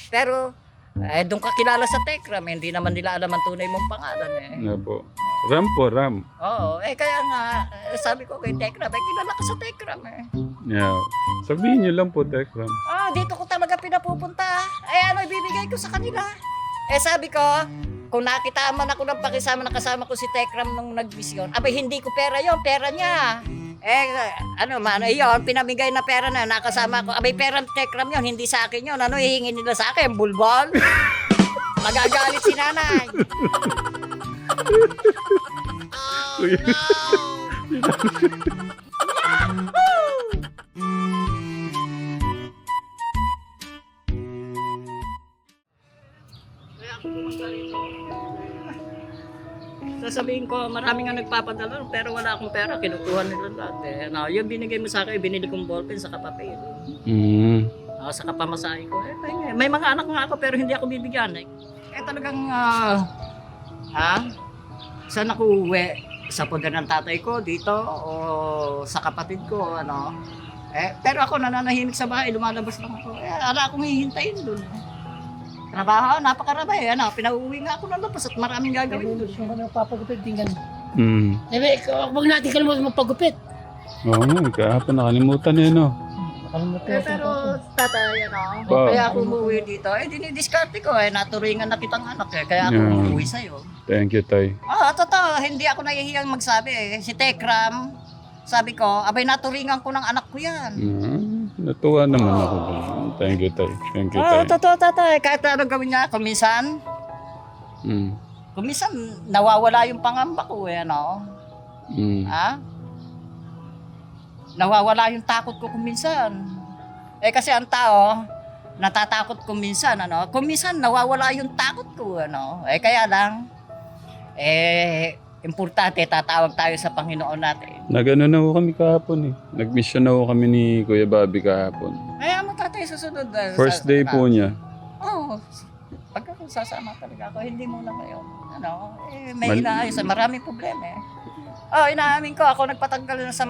Pero, doon ka kilala sa Tekram, hindi naman nila alam ang tunay mong pangalan eh. Nga po. Ram po, Ram. Oo, kaya nga, sabi ko kay Tekram, kilala ka sa Tekram eh. Yeah. Sabihin niyo lang po, Tekram. Dito ko talaga pinapupunta. Ano ibibigay ko sa kanila? Sabi ko, kung nakita man ako ng pakisama na kasama ko si Tekram nung nagmisyon, hindi ko pera yon, pera niya. Yun, pinamigay na pera na nakasama ko. Pera ng Tekram yon, hindi sa akin yon. Ano hihingi nila sa akin? Bulbol? Magagalit si nanay. Sasabihin ko, marami nga nagpapadala pero wala akong pera, kinukuha nila lahat eh. Yung binigay mo sa akin, binili kong ballpen sa papel. Sa kapamasahe ko. May mga anak nga ako pero hindi ako bibigyan eh. Talagang, saan ako uwi? Sa poder ng tatay ko dito o sa kapatid ko, ano. Pero ako nananahimik sa bahay, lumalabas lang ako. Ala akong hihintayin doon. Trabaho, napakarami. Pinauwi nga ako ng labas at maraming gagawin doon. Yung nagpapagupit din ganun. Mm. Huwag natin kalimutan magpagupit. Oo nga, kahapon nakalimutan niya, no? Pero tatay, kaya ako umuwi dito, dinidiskarte ko naturingan na kitang anak kaya ako umuwi sa'yo. Thank you, Tay. Totoo, hindi ako nahihiyang magsabi Si Tekram, sabi ko, naturingan ko ng anak ko yan. Natuwa naman ako. Thank you, Tay. Thank you, Tay. Totoo, tatay, kahit anong gawin niya, kuminsan nawawala yung pangamba ko Nawawala yung takot ko kuminsan. Kasi ang tao, natatakot kuminsan, Kuminsan nawawala yung takot ko, Kaya lang, importante tatawag tayo sa Panginoon natin. Nag-ano na ho kami kahapon eh. Nag-mission na ho kami ni Kuya Bobby kahapon. Kaya mo tatay susunod. First day po niya. Pagka sasama talaga ako, hindi muna ngayon. May inaayos, maraming problema inaamin ko, ako nagpatanggal na sa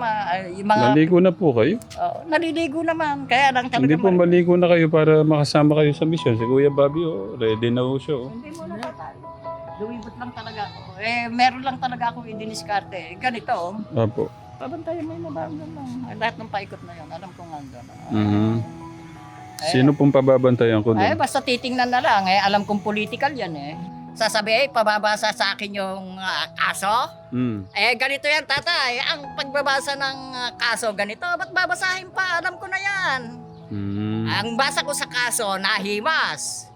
yung mga... Naligo na po kayo? Naliligo naman, kaya lang talaga... Hindi po maligo na kayo para makasama kayo sa mission. Si Kuya Bobby, ready na ho siya. Hindi muna tatay. Luwibot lang talaga ako. Meron lang talaga akong idiniskarte. Ganito, Apo. pabantayan mo yung nabanggan lang. Lahat ng paikot na yun, alam kong nandun. Sino pong pababantayan ko doon? Basta titingnan na lang, alam kong political yan Sasabi, pababasa sa akin yung kaso. Ganito yan, tatay. Ang pagbabasa ng kaso, ganito. Ba't babasahin pa? Alam ko na yan. Ang basa ko sa kaso, nahimas.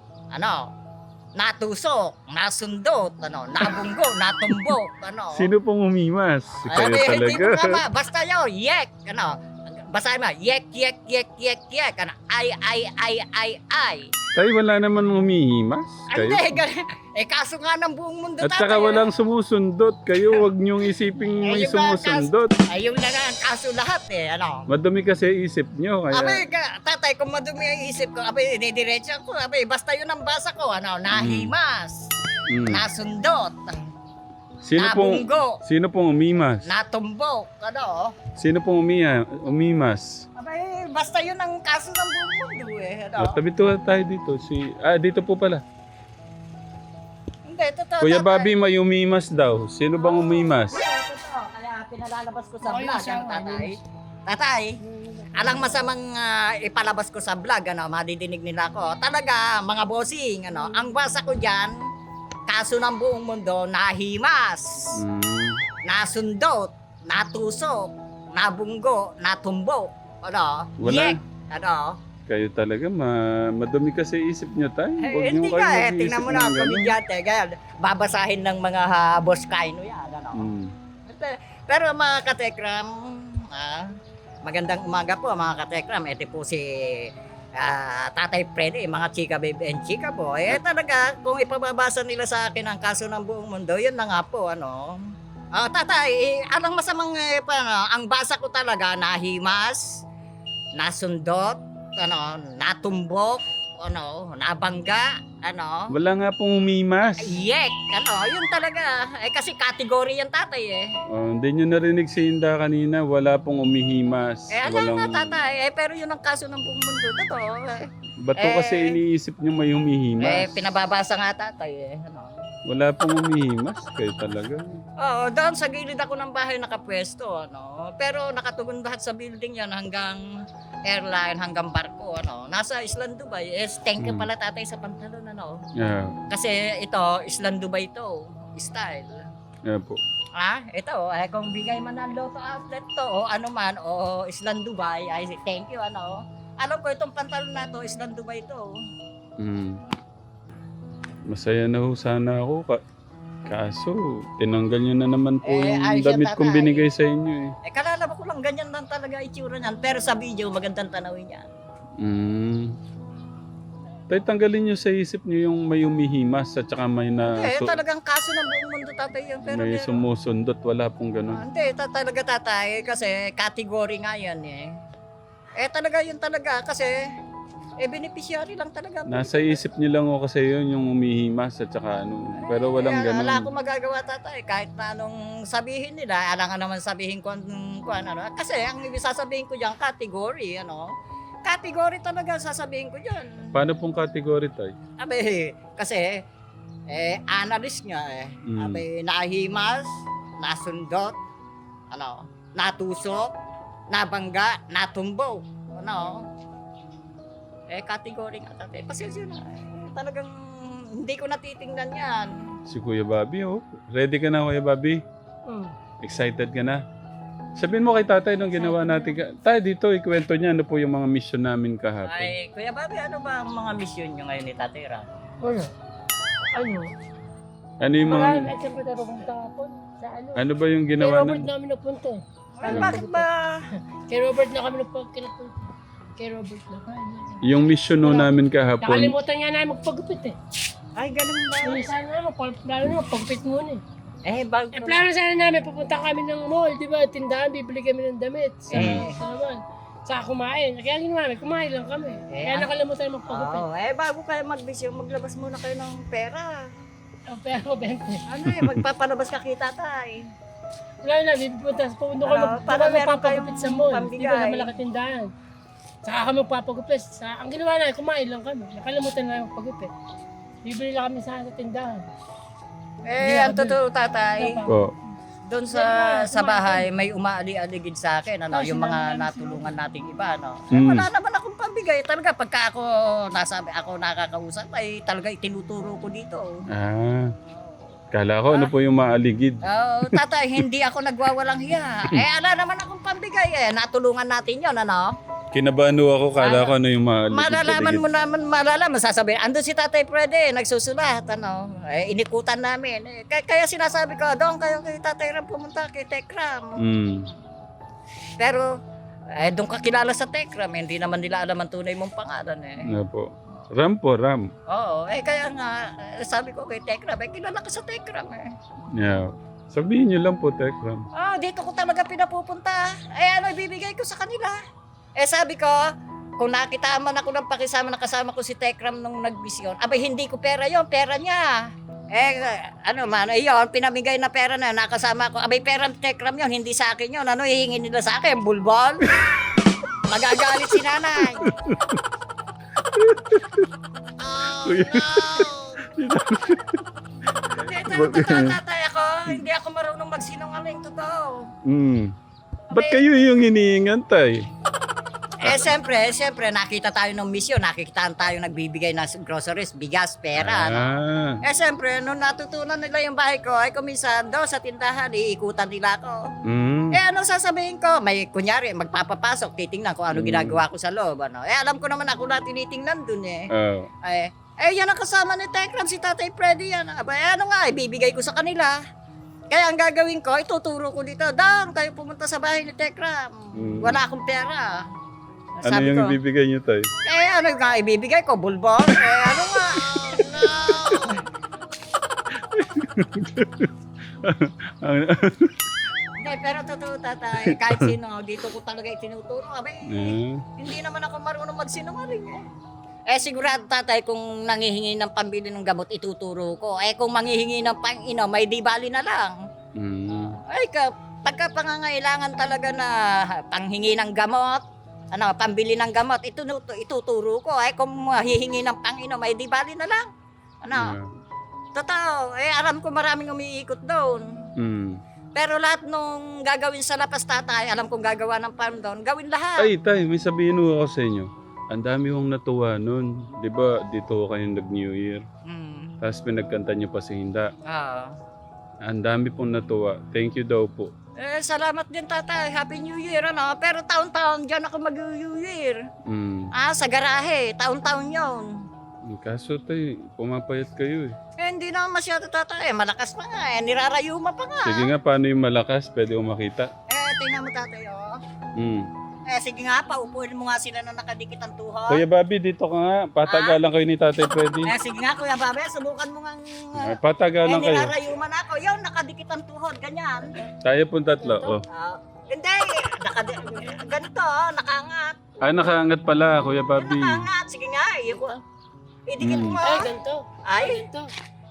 Natusok, nasundot, nabunggo, natumbok, Sino pong umimas? Kayo Hindi ko talaga. tama. Basta yun, yek, basahin mo, yek, yek, yek, yek, yek, ay. Tay, wala naman umihimas. Kayo. Kaso nga ng buong mundo At saka walang sumusundot. Kayo, wag niyong isiping may sumusundot. Ayun na nga ang kaso lahat Madumi kasi isip niyo. Kaya... tatay, kung madumi ang isip ko, inidiretso ko, basta yun ang basa ko, nahimas, nasundot, nabunggo, Sino pong umimas? natumbok, Sino pong umimas? basta yun ang kaso ng buong mundo Tabi tayo dito. Dito po pala. Hindi, totoo. Kuya tatay. Bobby, may umimas daw. Sino bang umimas? Totoo, kaya pinalalabas ko sa vlog ang tatay. Tatay, alang masamang ipalabas ko sa vlog, madidinig nila ako. Talaga, mga bossing, ang basa ko dyan, kaso ng buong mundo, nahimas, nasundot, natusok, nabunggo, natumbok, Wala. yek, Kayo talaga, madumi kasi isip niyo tayo. hindi ka tingnan mo na, komedyante, kaya babasahin ng mga boss kaino yan, Pero mga katekram, magandang umaga po mga katekram. Ito po si Tatay Freddy, mga chika baby and chika po. Talaga, kung ipababasa nila sa akin ang kaso ng buong mundo, yun na nga po, tatay, anong masamang ang basa ko talaga, nahimas, nasundot, natumbok, nabangga, Wala nga pong umimas. yek, yun talaga. Kasi category yan tatay Hindi nyo narinig si Inda kanina, wala pong umihimas. alam na tatay, pero yun ang kaso ng buong mundo. Totoo. Ba't po kasi iniisip niyo may humihimas? Pinababasa nga tatay ano. Wala pong humihimas kayo talaga. Oo, doon sa gilid ako ng bahay nakapwesto, ano. Pero nakatugon lahat sa building yan hanggang airline, hanggang barko, ano. Nasa Island Dubai. Thank you pala tatay sa pantalon, ano. Yeah. Kasi ito, Island Dubai to, style. Yeah po. Ito, kung bigay man ng Lotto outlet to, o ano man, o Island Dubai, ay thank you, ano. Alam ko itong pantalon na to, Island Dubai to. Masaya na ho sana ako. Kaso, tinanggal niyo na naman po yung ayos yan, damit kong tatay. binigay sa inyo Kalala ko lang ganyan lang talaga itsura niyan. Pero sa video, magandang tanawin niya. Tay, tanggalin niyo sa isip niyo yung may humihimas at saka may Talagang kaso ng buong mundo tatay yan. Pero may sumusundot. Wala pong ganun. Hindi, talaga tatay. Kasi category nga yan talaga yun talaga. Kasi, beneficiary lang talaga. Nasa isip niyo lang ho kasi yun, yung humihimas at saka ano. Pero walang ganun. Wala akong magagawa tatay. Kahit na anong sabihin nila, alangan naman sabihin ko ano. Kasi ang ibig sasabihin ko dyan, category, ano. Category talaga sasabihin ko dyan. Paano pong category, tay? Kasi, analyst nga nahimas, nasundot, ano, natusok, nabangga, natumbo, ano. Category nga tatay. Pasensya na. Talagang hindi ko natitingnan yan. Si Kuya Bobby, Ready ka na, Kuya Bobby? Excited ka na? Sabihin mo kay tatay nung ginawa natin. Tayo dito, ikwento niya ano po yung mga mission namin kahapon. Kuya Bobby, ano ba ang mga mission nyo ngayon ni Tatay Ram? Ano yung mga... Siyempre tayo pupunta kapon. Sa ano? Ano ba yung Kay ginawa Robert namin? namin napunta Bakit ba? Kay Robert na kami napunta. Kay Robert na. Yung mission no namin kahapon. Nakalimutan nga namin magpagupit Ay, ganun ba? Sana naman, plano na magpagupit muna Bago plano sana namin, pupunta kami ng mall, di ba? Tindahan, bibili kami ng damit. Sa naman. Sa kumain. Kaya ginawa namin, kumain lang kami. Kaya nakalimutan magpagupit. Bago kayo magbisyo, maglabas muna kayo ng pera. Pero, 20. Magpapalabas ka kita tay. Wala na, pupunta Para meron magpapagupit kayong sa mall. Di ba, pambigay. sa malaki tindahan. Saka kami magpapagupit. Ang ginawa namin, kumain lang kami. Nakalimutan na magpagupit. Bibili lang kami sa tindahan. Ang totoo tatay, Po. doon sa bahay may umaali-aligid sa akin, ano, yung mga natulungan nating iba, no. Wala naman akong pambigay. Talaga pagka ako nakakausap ay talaga itinuturo ko dito. Kala ko ano po yung maaligid. Tatay, hindi ako nagwawalang hiya. Ala naman akong pambigay natulungan natin 'yon, ano. Kinabahan ako, kala ko ano yung maaligid. Malalaman mo naman, sasabihin, andun si Tatay Freddy, nagsusulat, ano, inikutan namin. Kaya sinasabi ko, doon kayo kay Tatay Ram pumunta, kay Tekram. Pero, doon ka kilala sa Tekram, hindi naman nila alam ang tunay mong pangalan Ano po? Ram po, Ram. Oo, kaya nga, sabi ko kay Tekram, kilala ka sa Tekram Yeah. Sabihin niyo lang po, Tekram. Dito ko talaga pinapupunta. Ano ibibigay ko sa kanila? Sabi ko, kung nakita man ako ng pakisama, nakasama ko si Tekram nung nagbisyon, hindi ko pera yon, pera niya. Pinamigay na pera na, nakasama ko. Pera ng Tekram yon, hindi sa akin yon. Ano hihingi nila sa akin? Bulbol? Magagalit si nanay. Tatay ako, hindi ako marunong magsinungaling, totoo. Ba't kayo yung hinihingan, tay? Siyempre, nakita tayo ng misyon, nakikitaan tayo nagbibigay ng groceries, bigas, pera, no? Siyempre, nung natutunan nila yung bahay ko, kuminsan daw sa tindahan, iikutan nila ako. Ano sasabihin ko? Kunyari, magpapapasok, titingnan ko ano ginagawa ko sa loob, ano? Alam ko naman ako na tinitingnan dun yan ang kasama ni Tekram, si Tatay Freddy yan. Ano nga, ibibigay ko sa kanila. Kaya ang gagawin ko, ituturo ko dito, doon kayo pumunta sa bahay ni Tekram. Wala akong pera. Ano yung ibibigay niyo, tay? Ano nga ibibigay ko? Bulbol? Ano nga? Hindi, pero totoo tatay, kahit sino, dito ko talaga itinuturo. Hindi naman ako marunong magsinungaling sigurado tatay, kung nanghihingi ng pambili ng gamot, ituturo ko. Kung manghihingi ng pang-inom, may di bali na lang. Pagka pangangailangan talaga na panghingi ng gamot, pambili ng gamot. Ituturo ko. Kung hihingi ng Panginoon, may di bali na lang. Yeah. Totoo. Alam ko maraming umiikot doon. Mm. Pero lahat nung gagawin sa lapas tatay, alam kong gagawa ng farm doon, gawin lahat. Ay, tay, may sabihin ko ako sa inyo. Ang dami kong natuwa nun. Di ba, dito kayong nag-New Year. Tapos pinagkanta niyo pa si Hinda. Ang dami pong natuwa. Thank you daw po. Salamat din tatay. Happy New Year, Pero taon-taon dyan ako mag-New Year. Mm. Sa garahe. Taon-taon yun. Kaso tay, pumapayat kayo eh. Hindi naman masyado tatay. Malakas pa nga. Nirarayuma pa nga. Sige nga, paano yung malakas? Pwede ko makita. Tingnan mo tatay, Mm. Sige nga, paupuin mo nga sila na nakadikit ang tuhod. Kuya Bobby, dito ka nga. Patagalan kayo ni Tatay Freddy. Sige nga, Kuya Babe, subukan mo nga. Patagalan kayo. Nirarayuman ako. Yun, nakadikit ang tuhod. Ganyan. Tayo pong tatlo. Oh. Hindi. Ganito, nakaangat. Nakaangat pala, Kuya Bobby. Nakaangat. Sige nga, idikit mo. Ay, ganito. Ay, Ganito.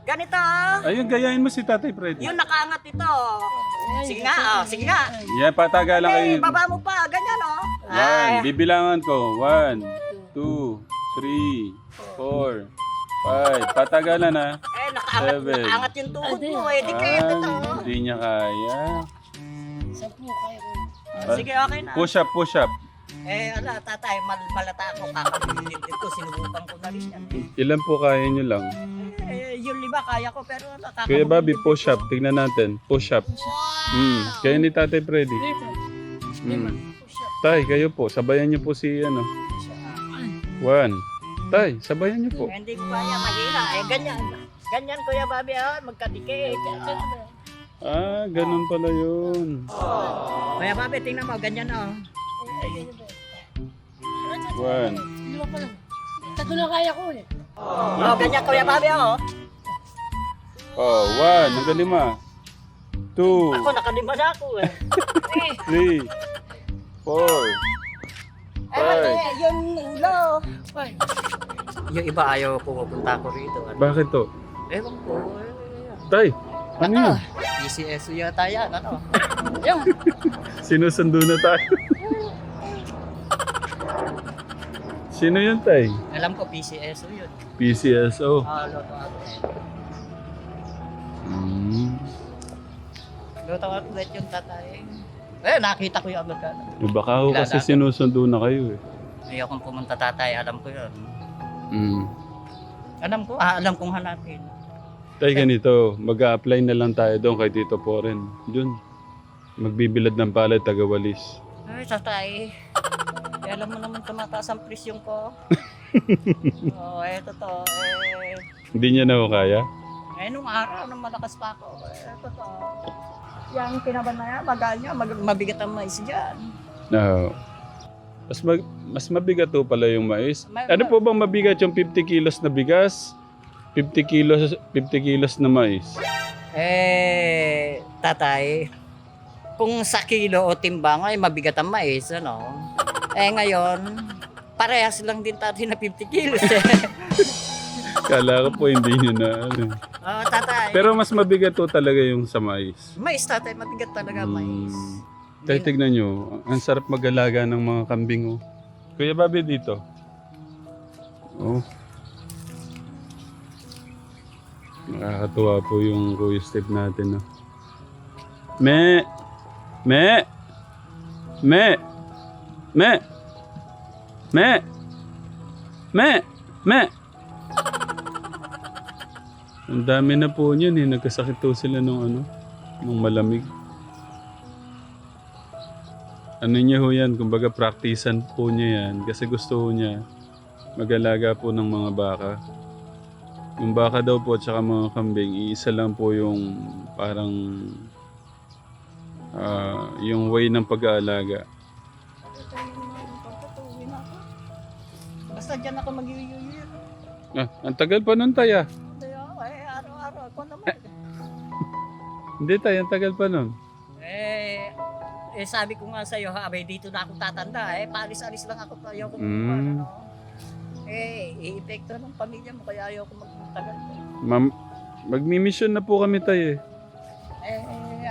ganito. Ayun, gayahin mo si Tatay Freddy. Yun, nakaangat ito. Sige nga, sige nga. Yeah, patagalan kayo. Baba mo pa, ganyan, Bibilangan ko. 1, 2, 3, 4, 5. Patagalan ha. Seven. Nakaangat yung tuhod mo. Dikit ito. Hindi niya kaya. 10 kayo. Sige, okay na. Push up, push up. Tatay, malata ako. Kakabilit ito. Sinubukan ko na rin yan. Ilan po kaya niyo lang? Yung 5 kaya ko, pero Kuya Bobby, push up. Tignan natin. Push up. Kaya ni Tatay Freddy. 5. Tay, kayo po. Sabayan niyo po si 1. Tay, sabayan niyo po. Hindi ko kaya, mahina. Ganyan. Ganyan, Kuya Bobby, magkadikit. Ganun pala yun. Kuya Bobby, tingnan mo, ganyan, 1. 5 pa lang. 3 na kaya ko eh. Ganyan, Kuya Bobby, 1. Hanggang 5. 2. Ako, nakalima na ako, 3. 4. Yung ulo. 5. Yung iba ayaw pupunta ko rito. Bakit to? Ewan ko. Tay, ano yun? PCSO yata yan, Yung. Sinusundo na tayo. Sino yun, Tay? Alam ko, PCSO yun. PCSO. Loto outlet. Mm. Loto outlet yung tatay. Nakita ko yung agad. Baka ho kasi Kilala ko. sinusundo na kayo eh. Ayokong pumunta tatay, alam ko yun. Mm. Alam kong hanapin. Tay, ganito, mag-a-apply na lang tayo doon kay Tito Poren. Doon. Magbibilad ng palay, taga-walis. Ay, tatay. Alam mo naman tumataas ang presyon ko. Totoo. Hindi niya na ho kaya? Nung araw, nung malakas pa ako. Totoo. Yung kinaban na yan, magaan niya, mabigat ang mais dyan. No. Mas mabigat po pala yung mais. Ano po bang mabigat yung 50 kilos na bigas? 50 kilos na mais? Tatay, kung sa kilo o timbang ay mabigat ang mais, ngayon, parehas lang din tatay na 50 kilos. Kala ko po hindi nyo na Tatay. Pero mas mabigat po talaga yung sa mais. Mais, tatay, mabigat talaga mais. Tay, tignan nyo. Ang sarap mag-alaga ng mga kambing. Oh. Kuya Bobby, dito. Oh. Nakakatuwa po yung Kuya Steve natin. Oh. Me! Me! Me! Me! Me! Me! Me! Ang dami na po niyan eh. Nagkasakit po sila nung malamig. Ano niya ho yan? Kumbaga praktisan po niya yan. Kasi gusto ho niya mag-alaga po ng mga baka. Yung baka daw po at saka mga kambing, iisa lang po yung parang yung way ng pag-aalaga. Basta dyan ako mag-yuyuyur. Ang tagal pa nun tayo. Araw-araw ako naman. Hindi tayo, ang tagal pa nun. Sabi ko nga sa'yo, abay dito na ako tatanda. Paalis-alis lang ako. Ayaw ko i-epekto ng pamilya mo, kaya ayaw ko magtagal. Magmi-mission na po kami tayo eh.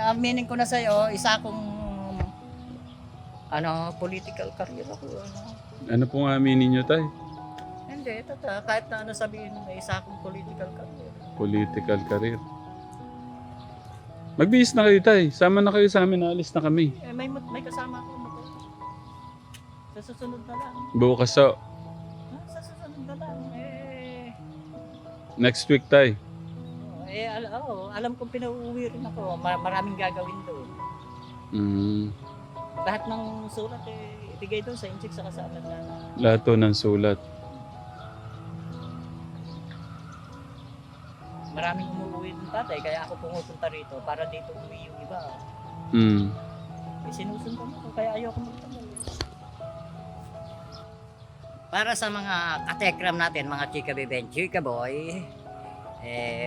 Aminin ko na sa'yo, isa akong Political career ako. Ano pong aminin niyo, tay? Hindi, kahit na ano sabihin mo, isa akong political career. Political career. Magbihis na kayo, tay. Sama na kayo sa amin, alis na kami. May kasama ako. Sa susunod na lang. Bukas sa Sa susunod na lang. next week, tay. Alam kong pinauuwi rin ako. Maraming gagawin doon. Mm. Lahat ng sulat ibigay doon sa incheck sa kasama na. Lahat to ng sulat. Maraming umuwi ng tatay, kaya ako pumupunta rito para dito uwi yung iba. Mm. Sinusundan ko, kaya ayoko magtagal. Para sa mga katekram natin, mga chika beben, chika boy,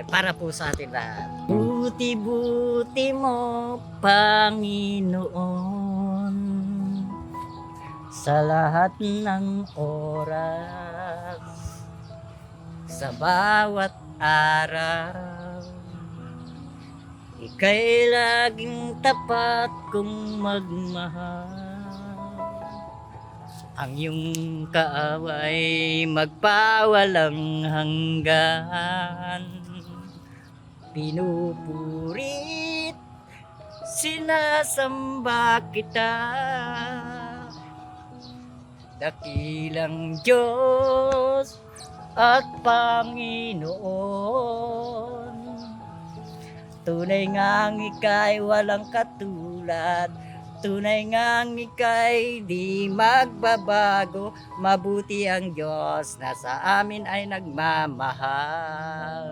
para po sa atin lahat. Buti-buti mo, Panginoon, sa lahat ng oras, sa bawat araw. Ika'y laging tapat kong magmahal. Ang iyong kaaway magpawalang hanggan. Pinupurit, sinasamba kita. Dakilang Diyos at Panginoon, tunay ngang ika'y walang katulad. Tunay ngang ika'y di magbabago. Mabuti ang Diyos na sa amin ay nagmamahal.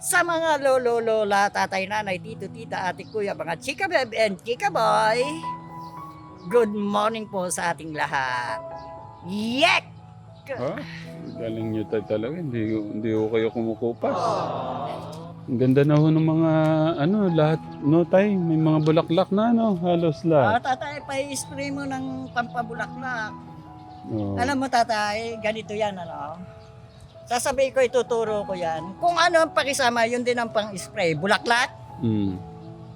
Sa mga lolo, lola, tatay, nanay, tito, tita, ate, kuya, mga chika beb and chika boy, good morning po sa ating lahat. Yek! Ah, galing nyo, tay, talaga. Hindi ko kayo kumukupas. Ang ganda na ho ng mga, lahat, no, tay? May mga bulaklak na, halos lahat. Tatay, pa-spray mo ng pampabulaklak. Oh. Alam mo, tatay, ganito yan, Sasabihin ko, ituturo ko yan. Kung ano ang pakisama, yun din ang pang-spray. Bulaklak, Mm.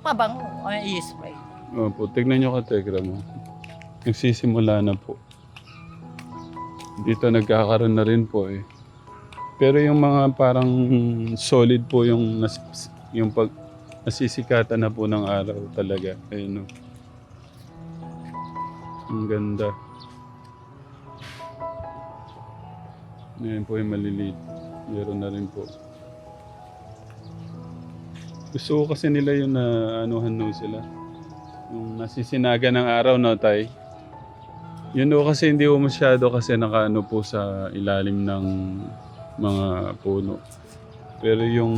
pabango, ay i-spray. Opo, tignan nyo ka, Tegra mo. Nagsisimula na po. Dito nagkakaroon na rin po eh. Pero yung mga parang solid po yung nasisikatan na po ng araw talaga. Ayun o. Ang ganda. Ngayon po yung maliliit. Meron na rin po. Gusto ko kasi nila yung anuhan no sila. Yung nasisinaga ng araw na tay. Yun o kasi hindi ko masyado kasi nakaano po sa ilalim ng mga puno. Pero yung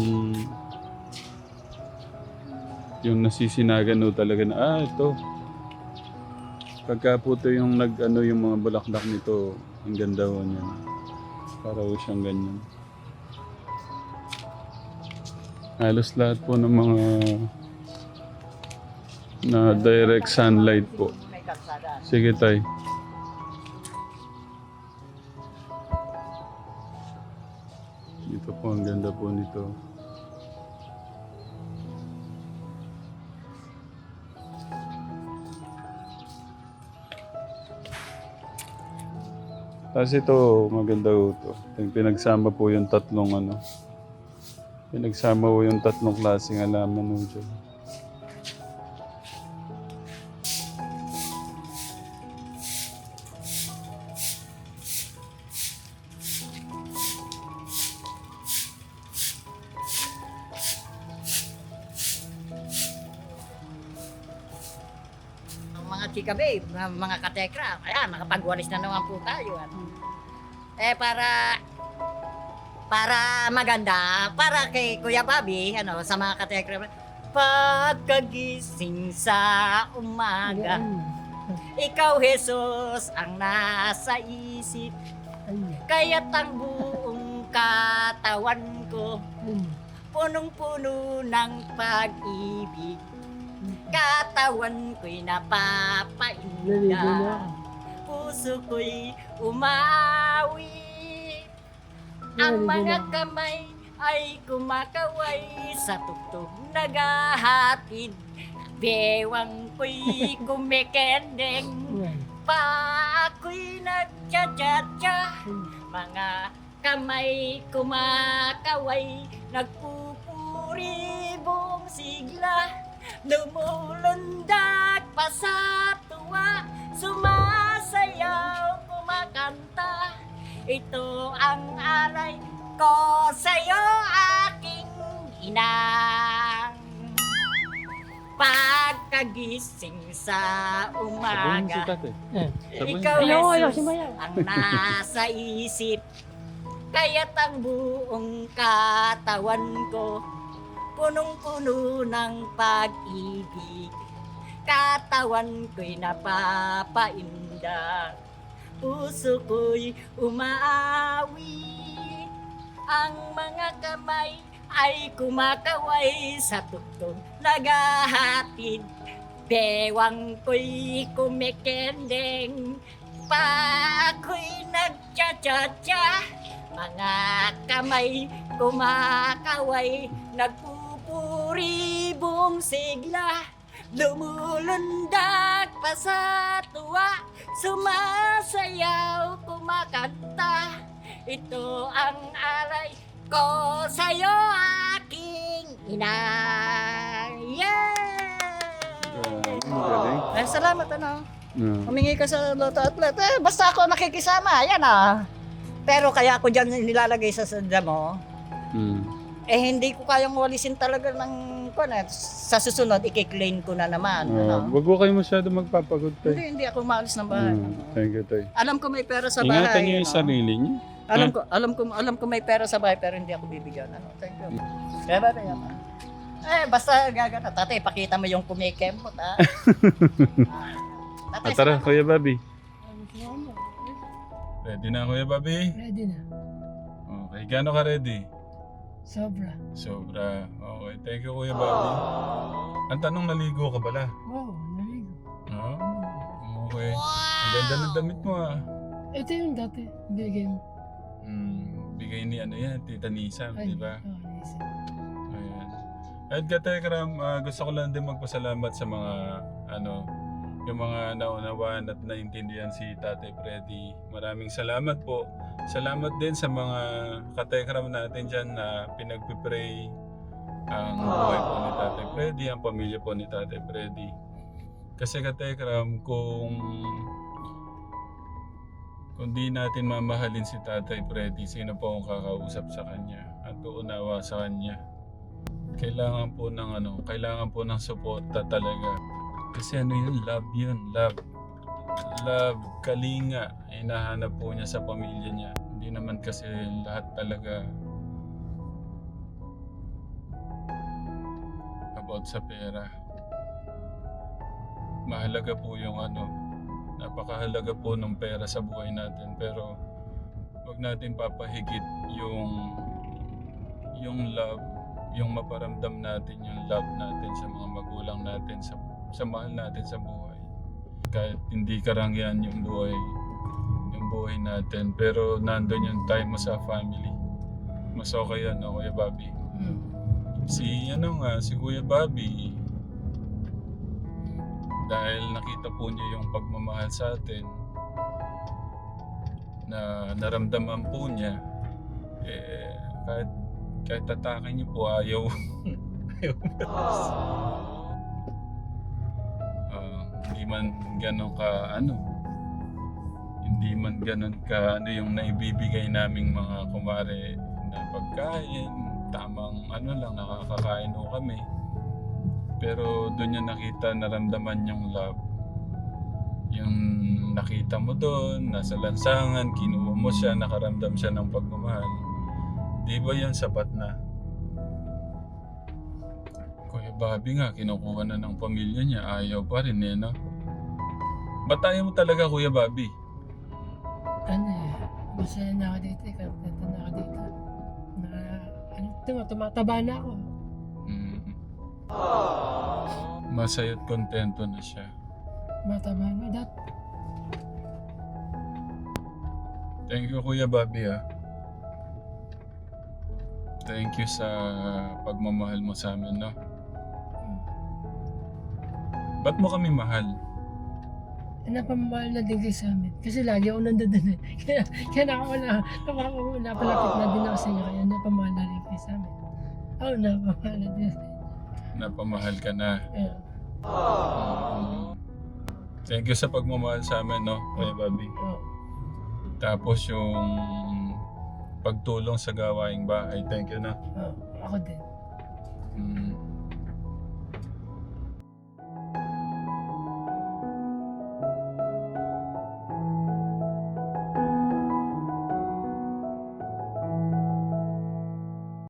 nasisinagan no talaga na, ito. Pagka po ito yung yung mga bulaklak nito, ang ganda ho niyan. Para ho siyang ganyan. Halos lahat po ng mga na direct sunlight po. Sige tay. Dito po, ang ganda po nito. Tapos ito, maganda po ito. Pinagsama po yung tatlong Pinagsama po yung tatlong klaseng halaman po dyan. Mga chika babe, mga katekra, ayan, nakapagwalis na naman po tayo. Para maganda, para kay Kuya Bobby, sa mga katekra, pagkagising sa umaga, ikaw, Jesus, ang nasa isip, kaya't ang buong katawan ko, punong-puno ng pag-ibig. Katawan ko'y napapainda, puso ko'y umawi, ang mga kamay ay kumakaway, sa tugtog naghahatid bewang ko'y kumikending, pa ako'y nagtsatsa-tsa, mga kamay kumakaway, nagpupuribong sigla, lumulundag pa sa tuwa, sumasayaw, kumakanta. Ito ang aray ko sa'yo, aking inang. Pagkagising sa Sabayan mo si umaga, tatay. Sabayan ikaw mo. Ayaw, Jesus sumayaw. ang nasa isip. Kaya't ang buong katawan ko punong-puno ng pag-ibig. Katawan ko'y napapainda, puso ko'y umaawi. Ang mga kamay ay kumakaway sa tugtog naghahatid. Bewang ko'y kumikending, pa ako'y nagtsatsa-tsa, mga kamay kumakaway, nagpupuribong sigla, lumulundag pa sa tuwa, sumasayaw, kumakanta. Ito ang alay ko sa'yo, aking ina. Yay! Magaling. Salamat Ah. Humingi ka sa Lotto Outlet. Basta ako nakikisama, yan Pero kaya ako dyan nilalagay sa damo, Mm. hindi ko kayang walisin talaga ng sa susunod, i-claim ko na naman. Wag ko kayo masyado magpapagod tayo. Hindi ako maalis ng bahay. Thank you, tay. Alam ko may pera sa bahay. Ingatan niyo yung sarili niyo. Alam ko may pera sa bahay pero hindi ako bibigyan. Thank you. Kaya ba tayo? Basta gagana. Tatay, pakita mo yung kumikemot, Tatay, Tara, Kuya Bobby. Salamat. Ready na, Kuya Bobby? Ready na. Okay, gaano ka ready? Sobra. Sobra. Okay, thank you, Kuya Bobby. Ang tanong, naligo ka bala? Wow, naligo. Okay. Ang ganda ng damit mo Ito yung dati. Bigay mo. Bigay ni Tita Nisa, di ba? Naisip. Ayan. At Katekram, gusto ko lang din magpasalamat sa mga yung mga naunawaan at naintindihan si Tatay Freddy. Maraming salamat po. Salamat din sa mga Katekram natin dyan na pinagpipray ang buhay po ni Tatay Freddy, ang pamilya po ni Tatay Freddy. Kasi Katekram, kung di natin mamahalin si Tatay Freddy, sino po ang kakausap sa kanya at uunawa sa kanya? Kailangan po ng suporta talaga. Kasi love yun, love. Love, kalinga, hinahanap po niya sa pamilya niya. Hindi naman kasi lahat talaga about sa pera. Mahalaga po yung napakahalaga po ng pera sa buhay natin, pero wag natin papahigit yung love, yung maparamdam natin yung love natin sa mga magulang natin, sa mahal natin sa buhay. Kahit hindi karangyaan yung buhay natin, pero nandun yung time mo sa family. Mas okay yan, Kuya Bobby. Si Kuya Bobby, dahil nakita po niya yung pagmamahal sa atin, na naramdaman po niya, kahit tatakin niyo po, ayaw hindi man ganon ka yung naibibigay naming mga kumare na pagkain, tamang lang, nakakakain ho kami. Pero doon niya nakita, naramdaman yung love. Yung nakita mo doon, nasa lansangan, kinuha mo siya, nakaramdam siya ng pagmamahal. Di ba yan sapat na? Kuya Bobby nga, kinukuha na ng pamilya niya, ayaw pa rin no? Ba't ayaw mo talaga, Kuya Bobby? Masaya na ako dito, kontento na ako dito. Tumataba na ako. Masaya at kontento na siya. Tumataba na. Thank you, Kuya Bobby Thank you sa pagmamahal mo sa amin, no? Ba't mo kami mahal? Napamahal na din kayo sa amin. Kasi lagi ako nandun eh. Kaya napalapit na din ako sa inyo. Kaya napamahal na rin kayo sa amin. Oo, napamahal na din. Napamahal ka na. Yeah. Thank you sa pagmamahal sa amin, no, Kuya Bobby. Oo. Tapos yung pagtulong sa gawaing bahay. Thank you na. Oo, ako din. Mm.